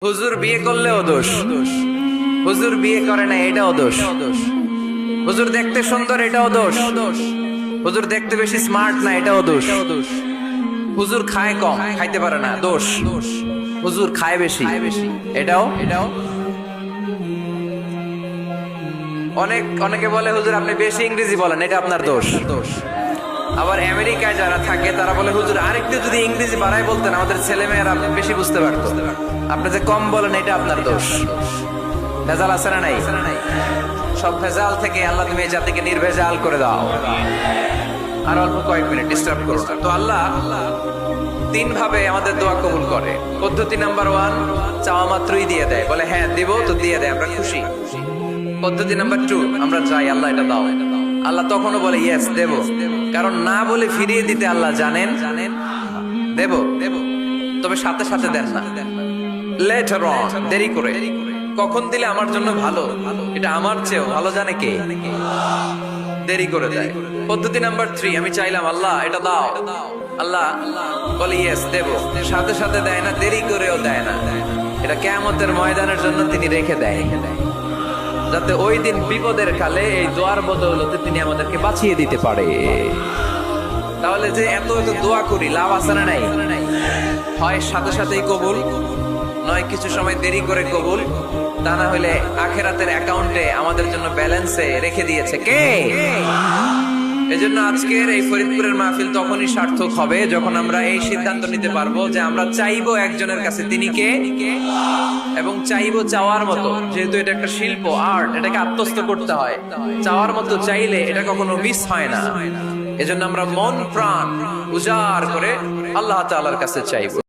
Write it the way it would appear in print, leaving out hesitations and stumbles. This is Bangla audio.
হুজুর বিয়ে করলেও দোষ, হুজুর বিয়ে করে না এটাও দোষ, হুজুর দেখতে সুন্দর এটাও দোষ, হুজুর দেখতে বেশি স্মার্ট না এটাও দোষ, হুজুর খায় কম খাইতে পারে না দোষ, হুজুর খায় বেশি এটাও। অনেকে বলে হুজুর আপনি বেশি ইংরেজি বলেন এটা আপনার দোষ। আবার আমেরিকায় যারা থাকে তারা বলে হুজুর আরেকটু যদি ইংরেজি বাড়ায় বলতেন আমাদের ছেলেমেয়েরা বেশি বুঝতে পারতো। আপনি যে কম বলেন এটা আপনার দোষ। ভেজাল আছে না নাই? সব ভেজাল থেকে আল্লাহ তুমি এই জাতিকে নির্ভেজাল করে দাও। আর অল্প কয়েক মিনিট ডিস্টার্ব করো না। তো আল্লাহ তিন ভাবে আমাদের দোয়া কবুল করে। পদ্ধতি নাম্বার 1, চাওয়া মাত্রই দিয়ে দেয়, বলে হ্যাঁ দিব তো দিয়ে দেয়, আমরা খুশি। পদ্ধতি নাম্বার 2, আমরা চাই আল্লাহ এটা দাও, আল্লাহ তখনও বলে ইয়েস দেব, কারণ না বলে ফিরিয়ে দিতে আল্লাহ জানেন দেব, তবে সাথে সাথে দেন না, লেটার অন, দেরি করে। কখন দিলে আমার জন্য ভালো, এটা আমার চেয়েও ভালো জানে কে? দেরি করে দেয়। পদ্ধতি নাম্বার 3, আমি চাইলাম আল্লাহ এটা দাও, আল্লাহ বলে ইয়েস দেব, সাথে সাথে দেয় না, দেরি করেও দেয় না। এটা কিয়ামতের ময়দানের জন্য তিনি রেখে দেয়, যাতে ওই দিন বিপদের কালে এই দোয়ার বদৌলতে তিনি আমাদেরকে বাঁচিয়ে দিতে পারে। তাহলে যে এত এত দোয়া করি লাভ আছে না নাই? হয় সাথে সাথেই কবুল, নয় কিছু সময় দেরি করে কবুল, তা না হলে আখেরাতের অ্যাকাউন্টে আমাদের জন্য ব্যালেন্সে রেখে দিয়েছে কে? এজন্য আজকের এই ফরিদপুরের মাহফিল তখনই সার্থক হবে যখন আমরা এই সিদ্ধান্ত নিতে পারবো যে আমরা চাইবো একজনের কাছে তিনি কে, এবং চাইবো চাওয়ার মতো। যেহেতু এটা একটা শিল্প, আর্ট, এটাকে আত্মস্থ করতে হয়। চাওয়ার মতো চাইলে এটা কখনো মিস হয় না। এজন্য আমরা মন প্রাণ উজাড় করে আল্লাহ তাআলার কাছে চাইবো।